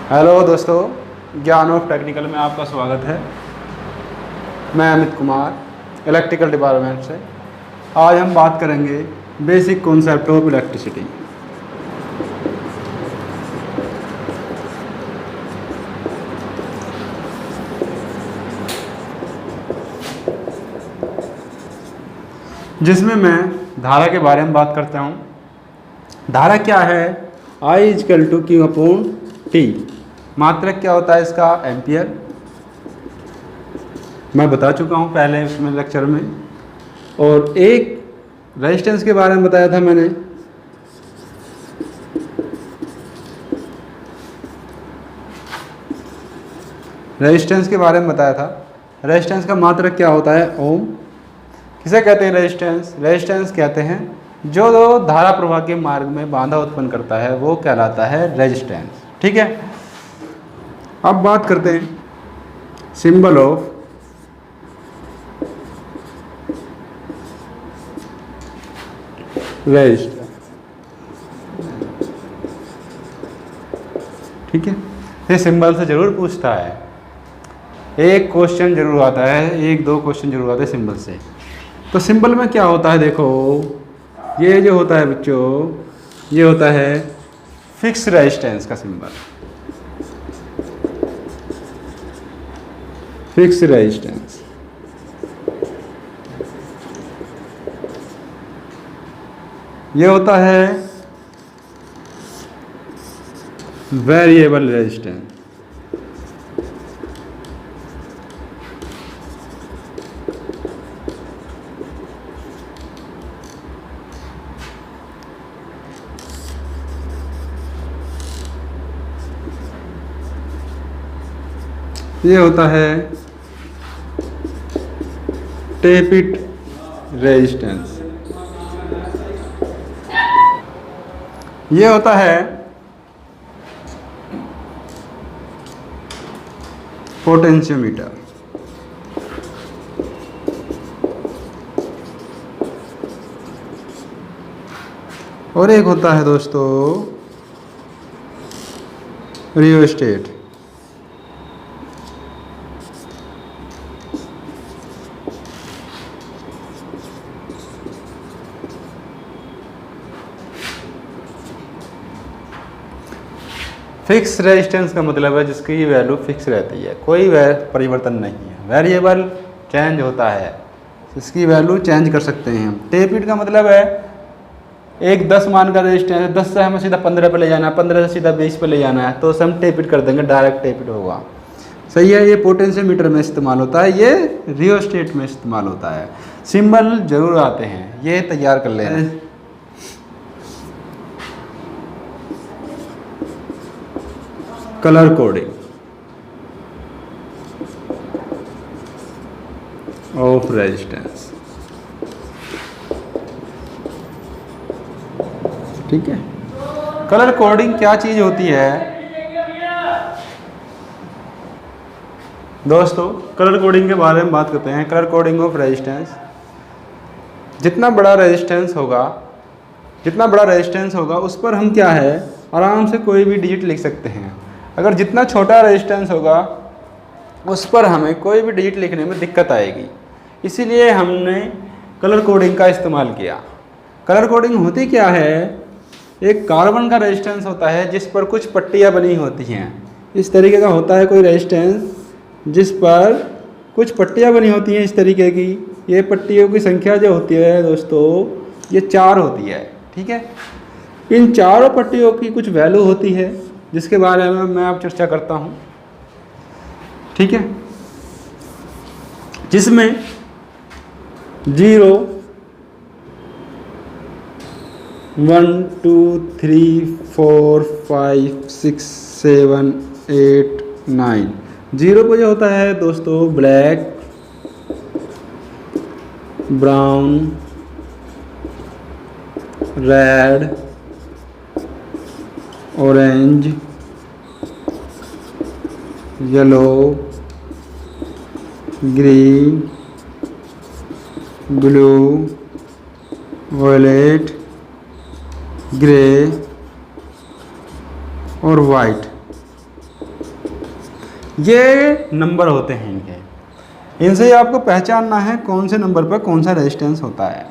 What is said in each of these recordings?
Hello दोस्तों, ज्ञान of technical में आपका स्वागत है। मैं अमित कुमार, इलेक्ट्रिकल डिपार्टमेंट से। आज हम बात करेंगे बेसिक कॉन्सेप्ट ऑफ इलेक्ट्रिसिटी। जिसमें मैं धारा के बारे में बात करता हूँ। धारा क्या है? I equal to Q upon T. मात्रक क्या होता है इसका? एम्पियर। मैं बता चुका हूँ पहले उसमें लेक्चर में। और एक रेजिस्टेंस के बारे में बताया था मैंने। रेजिस्टेंस के बारे में बताया था। रेजिस्टेंस का मात्रक क्या होता है? ओम। किसे कहते हैं रेजिस्टेंस? रेजिस्टेंस कहते हैं जो धारा प्रवाह के मार्ग में बाधा उत्पन्न करता है, वो कहलाता है रेजिस्टेंस। ठीक है। अब बात करते हैं सिंबल ऑफ रेजिस्टर। ठीक है, ये सिंबल से जरूर पूछता है। एक क्वेश्चन जरूर आता है, एक दो क्वेश्चन जरूर आते हैं सिंबल से। तो सिंबल में क्या होता है? देखो, ये जो होता है बच्चों, ये होता है फिक्स रेजिस्टेंस का सिंबल। Fix resistance. ये होता है वेरिएबल रेजिस्टेंस। ये होता है टेपिट रेजिस्टेंस। ये होता है पोटेंशियोमीटर। और एक होता है दोस्तों रियोस्टेट। फिक्स रेजिस्टेंस का मतलब है जिसकी वैल्यू फिक्स रहती है, कोई परिवर्तन नहीं है। वेरिएबल चेंज होता है, इसकी वैल्यू चेंज कर सकते हैं हम। टेपिट का मतलब है एक 10 मान का रेजिस्टेंस है, 10 से हमें सीधा 15 पे ले जाना है, 15 से सीधा 20 पे ले जाना है, तो उसे हम टेपिट कर देंगे, डायरेक्ट टेपिट होगा। सही है। ये पोटेंशियोमीटर में इस्तेमाल होता है, ये रियोस्टेट में इस्तेमाल होता है। सिंबल जरूर आते हैं, ये तैयार कर लेना। Colour coding of resistance. ठीक है। कलर कोडिंग क्या चीज होती है दोस्तों? कलर कोडिंग के बारे में बात करते हैं। Colour coding of resistance. जितना बड़ा रेजिस्टेंस होगा उस पर हम क्या है, आराम से कोई भी डिजिट लिख सकते हैं। अगर जितना छोटा रेजिस्टेंस होगा उस पर हमें कोई भी डिजिट लिखने में दिक्कत आएगी, इसीलिए हमने कलर कोडिंग का इस्तेमाल किया। कलर कोडिंग होती क्या है? एक कार्बन का रेजिस्टेंस होता है जिस पर कुछ पट्टियाँ बनी होती हैं। इस तरीके का होता है कोई रेजिस्टेंस जिस पर कुछ पट्टियाँ बनी होती हैं इस तरीके की। ये पट्टियों की संख्या जो होती है दोस्तों, ये 4 होती है। ठीक है। इन चारों पट्टियों की कुछ वैल्यू होती है जिसके बारे में मैं अब चर्चा करता हूँ। ठीक है। जिसमें 0, 1, 2, 3, 4, 5, 6, 7, 8, 9। 0 पे जो होता है दोस्तों black, brown, red, orange, yellow, green, blue, violet, grey और वाइट। ये नंबर होते हैं इनके, इनसे आपको पहचानना है कौन से नंबर पर कौन सा रेजिस्टेंस होता है।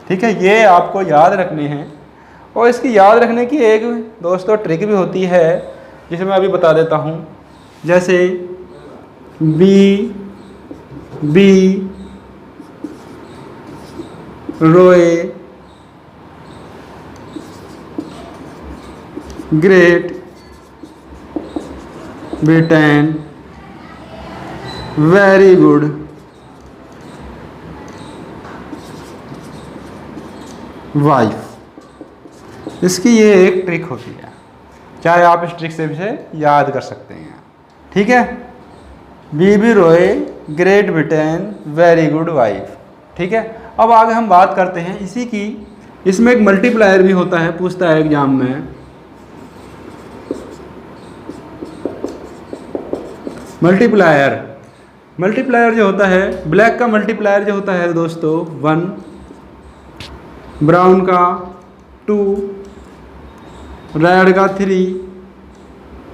ठीक है, ये आपको याद रखने हैं। और इसकी याद रखने की एक दोस्तों ट्रिक भी होती है, जिसे मैं अभी बता देता हूँ। जैसे बी रोए great Britain very good wife, इसकी ये एक ट्रिक होती है, चाहे आप इस ट्रिक से भी याद कर सकते हैं। ठीक है, बी रोए great Britain very good wife. ठीक है, अब आगे हम बात करते हैं इसी की। इसमें एक मल्टीप्लायर भी होता है, पूछता है एग्जाम में। मल्टीप्लायर जो होता है, ब्लैक का मल्टीप्लायर जो होता है दोस्तों 1, ब्राउन का 2, रेड का 3,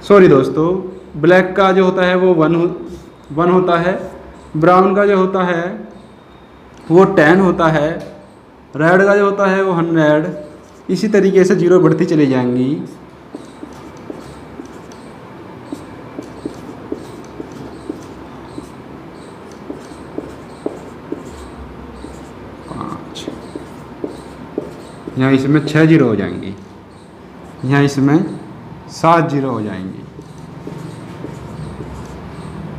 सॉरी दोस्तों ब्लैक का जो होता है वो 1 होता है, ब्राउन का जो होता है वो 10 होता है, रेड का जो होता है वो 100। इसी तरीके से 0 बढ़ती चली जाएंगी। यहाँ इसमें 6 0 हो जाएंगी, यहाँ इसमें 7 0 हो जाएंगी।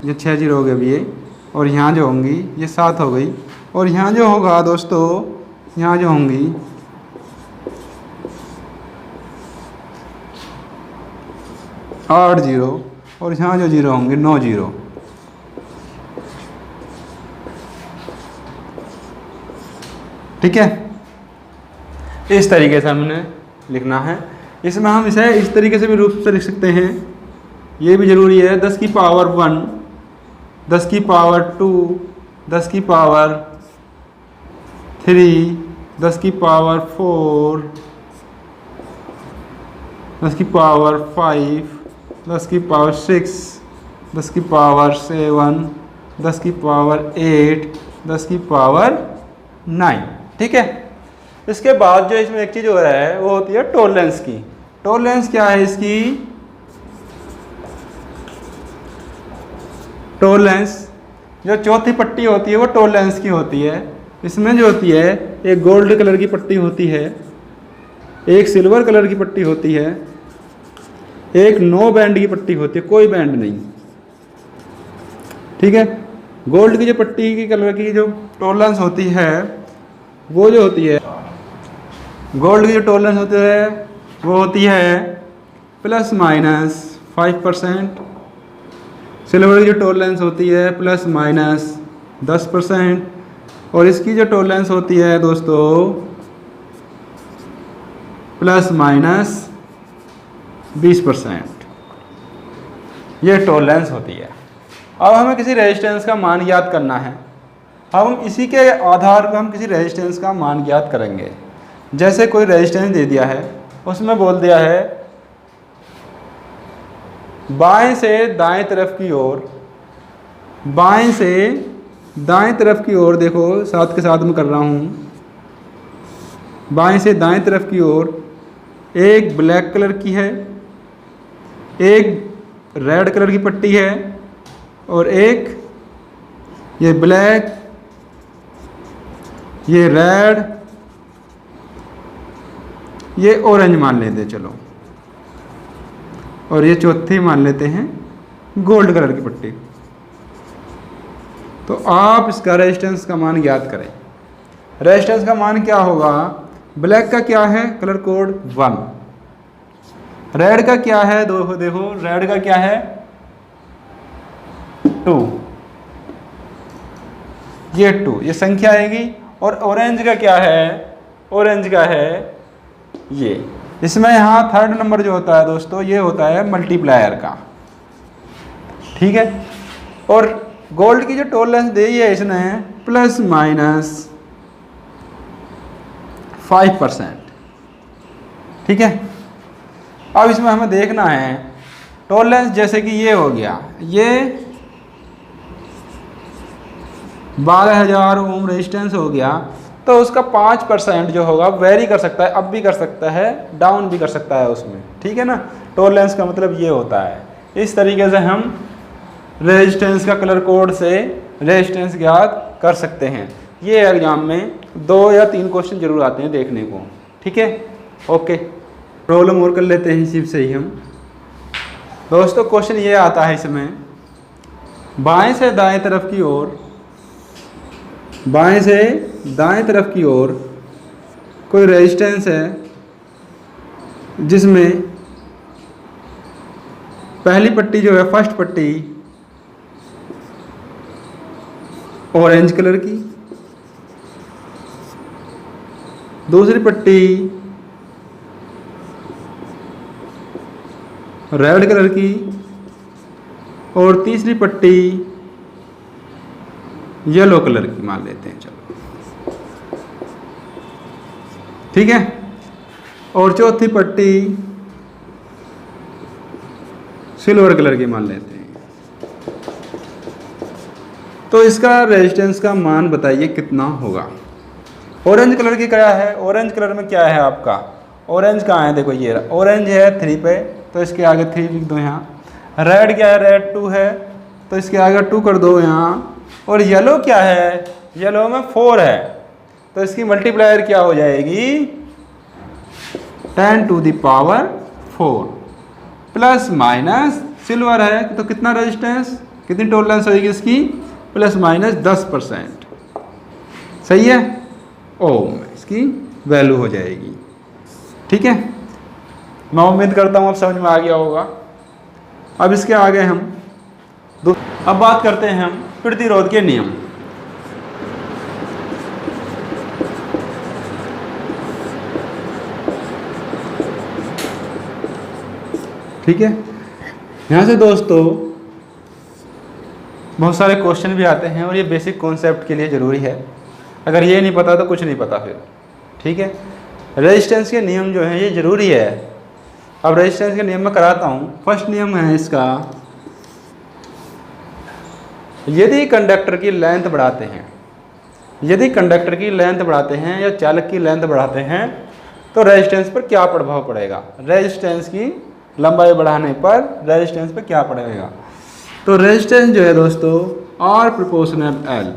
ये 6 0 हो गए अभी ये, और यहाँ जो होंगी ये 7 हो गई, और यहाँ जो होगा दोस्तों, यहाँ जो होंगी 8 0, और यहाँ जो 0 होंगे 9 0। ठीक है, इस तरीके से हमने लिखना है। इसमें हम इसे इस तरीके से भी रूप से लिख सकते हैं, ये भी ज़रूरी है। 10 की पावर 1, 10 की पावर 2, 10 की पावर 3, 10 की पावर 4, 10 की पावर 5, 10 की पावर 6, 10 की पावर 7, 10 की पावर 8, 10 की पावर 9। ठीक है, इसके बाद जो इसमें एक चीज़ हो रहा है वो होती है टॉलरेंस की। टॉलरेंस क्या है इसकी? टॉलरेंस जो चौथी पट्टी होती है वो टॉलरेंस की होती है। इसमें जो होती है एक गोल्ड कलर की पट्टी होती है, एक सिल्वर कलर की पट्टी होती है, एक नो बैंड की पट्टी होती है, कोई बैंड नहीं। ठीक है, गोल्ड की जो पट्टी की कलर की जो टॉलरेंस होती है वो जो होती है, गोल्ड की जो टॉलरेंस होती है वो होती है ±5%। सिल्वर की जो टॉलरेंस होती है ±10%। और इसकी जो टॉलरेंस होती है दोस्तों ±20%। ये टॉलरेंस होती है। अब हमें किसी रेजिस्टेंस का मान ज्ञात करना है। अब हम इसी के आधार पर हम किसी रेजिस्टेंस का मान ज्ञात करेंगे। जैसे कोई रेजिस्टेंस दे दिया है, उसमें बोल दिया है बाएं से दाएं तरफ की ओर, बाएं से दाएं तरफ की ओर, देखो साथ के साथ में कर रहा हूँ, बाएं से दाएं तरफ की ओर एक ब्लैक कलर की है, एक रेड कलर की पट्टी है, और एक ये ब्लैक, ये रेड, ये ऑरेंज मान लेते चलो, और ये चौथी मान लेते हैं गोल्ड कलर की पट्टी। तो आप इसका रेजिस्टेंस का मान ज्ञात करें। रेजिस्टेंस का मान क्या होगा? ब्लैक का क्या है कलर कोड 1, रेड का क्या है देखो रेड का क्या है 2, ये 2 ये संख्या आएगी। और ऑरेंज का क्या है? ऑरेंज का है ये। इसमें यहाँ थर्ड नंबर जो होता है दोस्तों ये होता है मल्टीप्लायर का। ठीक है, और गोल्ड की जो टॉलरेंस दी है इसने ±5%। ठीक है, अब इसमें हमें देखना है टॉलरेंस जैसे कि ये हो गया, ये 12,000 ओम रेजिस्टेंस हो गया, तो उसका 5% जो होगा वेरी कर सकता है, अप भी कर सकता है, डाउन भी कर सकता है उसमें, ठीक है ना। टॉलरेंस का मतलब ये होता है। इस तरीके से हम रेजिस्टेंस का कलर कोड से रेजिस्टेंस ज्ञात कर सकते हैं। ये एग्जाम में 2 या 3 क्वेश्चन जरूर आते हैं देखने को, ठीक है। ओके, प्रॉब्लम और कर लेते हैं इसी से ही हम। दोस्तों क्वेश्चन ये आता है इसमें, बाएं से दाएं तरफ की ओर, बाएं से दाएं तरफ की ओर कोई रेजिस्टेंस है जिसमें पहली पट्टी जो है, फर्स्ट पट्टी ऑरेंज कलर की, दूसरी पट्टी रेड कलर की और तीसरी पट्टी येलो कलर की मान लेते हैं, चलो ठीक है। और चौथी पट्टी सिल्वर कलर की मान लेते हैं। तो इसका रेजिस्टेंस का मान बताइए कितना होगा। ऑरेंज कलर की क्या है, ऑरेंज कलर में क्या है आपका, ऑरेंज कहाँ है, देखो ये ऑरेंज है 3 पे, तो इसके आगे 3 लिख दो यहाँ। रेड क्या है, रेड 2 है, तो इसके आगे 2 कर दो यहाँ। और येलो क्या है, येलो में 4 है, तो इसकी मल्टीप्लायर क्या हो जाएगी, 10 to the power 4 plus minus silver है, तो कितना रेजिस्टेंस, कितनी टॉलरेंस होगी इसकी, प्लस माइनस 10%, सही है, ओम इसकी वैल्यू हो जाएगी, ठीक है। मैं उम्मीद करता हूँ अब समझ में आ गया होगा। अब इसके आगे हम अब बात करते हैं हम प्रतिरोध के नियम। ठीक है, यहाँ से दोस्तों बहुत सारे क्वेश्चन भी आते हैं और ये बेसिक कॉन्सेप्ट के लिए ज़रूरी है। अगर ये नहीं पता तो कुछ नहीं पता फिर, ठीक है। रेजिस्टेंस के नियम जो हैं ये ज़रूरी है। अब रेजिस्टेंस के नियम में कराता हूँ। फर्स्ट नियम है इसका, यदि कंडक्टर की लेंथ बढ़ाते हैं, यदि कंडक्टर की लेंथ बढ़ाते हैं या चालक की लेंथ बढ़ाते हैं तो रेजिस्टेंस पर क्या प्रभाव पड़ेगा, रेजिस्टेंस की लंबाई बढ़ाने पर रेजिस्टेंस पर क्या पड़ेगा। तो रेजिस्टेंस जो है दोस्तों R प्रोपोर्शनल L,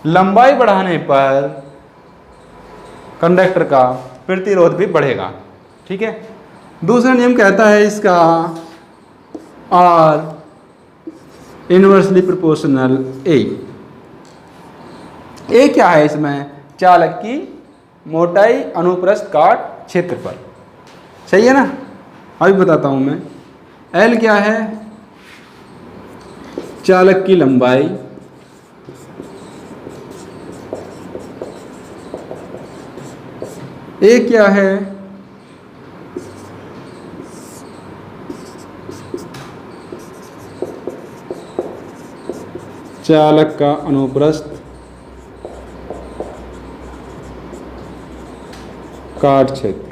लंबाई बढ़ाने पर कंडक्टर का प्रतिरोध भी बढ़ेगा, ठीक है। दूसरा नियम कहता है इसका R इनवर्सली प्रोपोर्शनल A। ए क्या है इसमें, चालक की मोटाई अनुप्रस्थ काट क्षेत्रफल, सही है ना। अभी बताता हूं मैं। एल क्या है, चालक की लंबाई, ए क्या है, चालक का अनुप्रस्थ काट क्षेत्र।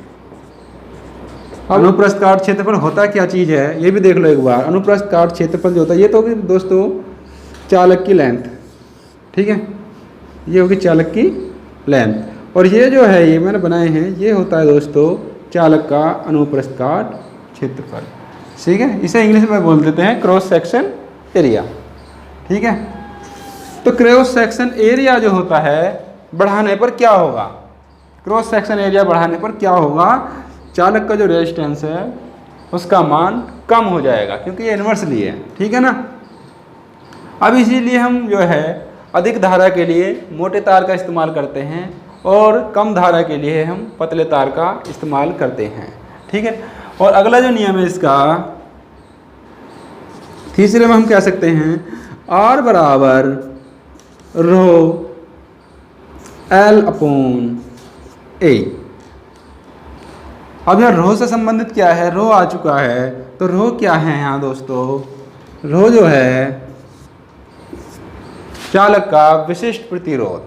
अनुप्रस्थ काट क्षेत्रफल होता क्या चीज़ है ये भी देख लो एक बार। अनुप्रस्थ काट क्षेत्रफल जो होता है ये तो होगी दोस्तों चालक की लेंथ, ठीक है, ये होगी चालक की लेंथ। और ये जो है ये मैंने बनाए हैं ये होता है दोस्तों चालक का अनुप्रस्थ काट क्षेत्रफल, ठीक है। इसे इंग्लिश में बोल देते हैं क्रॉस सेक्शन एरिया, ठीक है। तो क्रॉस सेक्शन एरिया जो होता है बढ़ाने पर क्या होगा, क्रॉस सेक्शन एरिया बढ़ाने पर क्या होगा, चालक का जो रेजिस्टेंस है उसका मान कम हो जाएगा क्योंकि ये इन्वर्सली है, ठीक है ना। अब इसीलिए हम जो है अधिक धारा के लिए मोटे तार का इस्तेमाल करते हैं और कम धारा के लिए हम पतले तार का इस्तेमाल करते हैं, ठीक है। और अगला जो नियम है इसका, तीसरे में हम कह सकते हैं R बराबर रो L अपॉन A। अब यहाँ रो से संबंधित क्या है, रो आ चुका है, तो रो क्या है यहाँ दोस्तों, रो जो है चालक का विशिष्ट प्रतिरोध,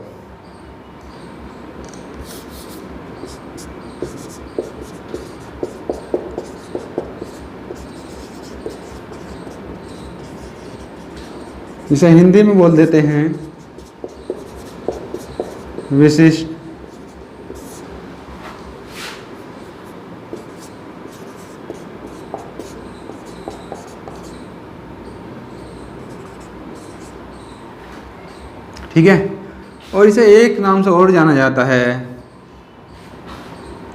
इसे हिंदी में बोल देते हैं विशिष्ट ठीक है। और इसे एक नाम से और जाना जाता है,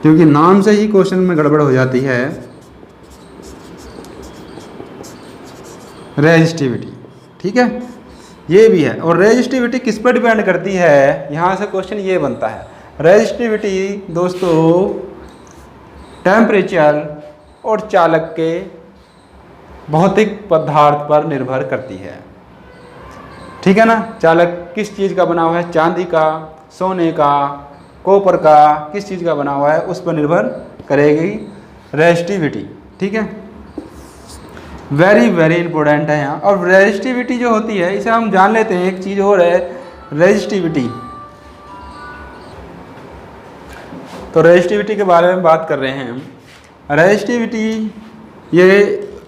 क्योंकि नाम से ही क्वेश्चन में गड़बड़ हो जाती है, रेजिस्टिविटी। ठीक है, ये भी है। और रेजिस्टिविटी किस पर डिपेंड करती है, यहाँ से क्वेश्चन ये बनता है। रेजिस्टिविटी दोस्तों टेम्परेचर और चालक के भौतिक पदार्थ पर निर्भर करती है। ठीक है ना, चालक किस चीज़ का बना हुआ है, चांदी का, सोने का, कॉपर का, किस चीज़ का बना हुआ है, उस पर निर्भर करेगी रेजिस्टिविटी। ठीक है, वेरी वेरी इंपॉर्टेंट है यहाँ। और रेजिस्टिविटी जो होती है इसे हम जान लेते हैं। एक चीज़ और है रेजिस्टिविटी। तो रेजिस्टिविटी के बारे में बात कर रहे हैं हम। रेजिस्टिविटी ये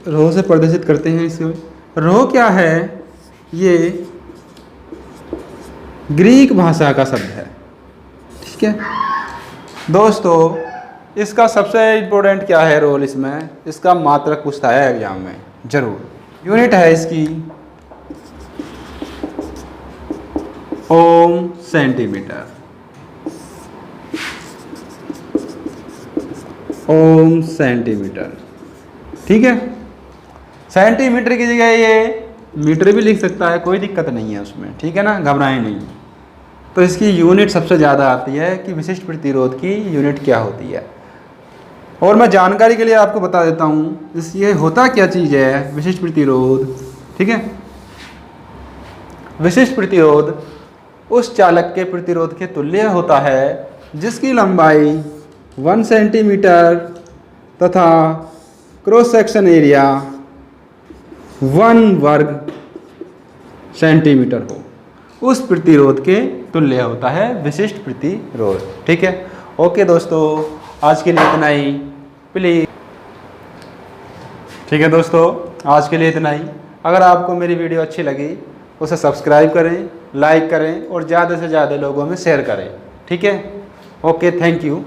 रो से प्रदर्शित करते हैं। इसको रो क्या है, ये ग्रीक भाषा का शब्द है। ठीक है दोस्तों, इसका सबसे इम्पोर्टेंट क्या है रोल इसमें, इसका मात्रक पूछता है एग्जाम में जरूर। यूनिट है इसकी ओम सेंटीमीटर। ओम सेंटीमीटर। ठीक है, सेंटीमीटर की जगह ये मीटर भी लिख सकता है, कोई दिक्कत नहीं है उसमें। ठीक है ना, घबराएं नहीं। तो इसकी यूनिट सबसे ज़्यादा आती है कि विशिष्ट प्रतिरोध की यूनिट क्या होती है। और मैं जानकारी के लिए आपको बता देता हूँ ये होता क्या चीज़ है विशिष्ट प्रतिरोध। ठीक है, विशिष्ट प्रतिरोध उस चालक के प्रतिरोध के तुल्य होता है जिसकी लंबाई 1 सेंटीमीटर तथा क्रॉस सेक्शन एरिया 1 वर्ग सेंटीमीटर हो, उस प्रतिरोध के तुल्य होता है विशिष्ट प्रतिरोध। ठीक है, ओके दोस्तों, आज के लिए इतना ही प्लीज़। ठीक है दोस्तों, आज के लिए इतना ही। अगर आपको मेरी वीडियो अच्छी लगी उसे सब्सक्राइब करें, लाइक करें और ज़्यादा से ज़्यादा लोगों में शेयर करें। ठीक है, ओके, थैंक यू।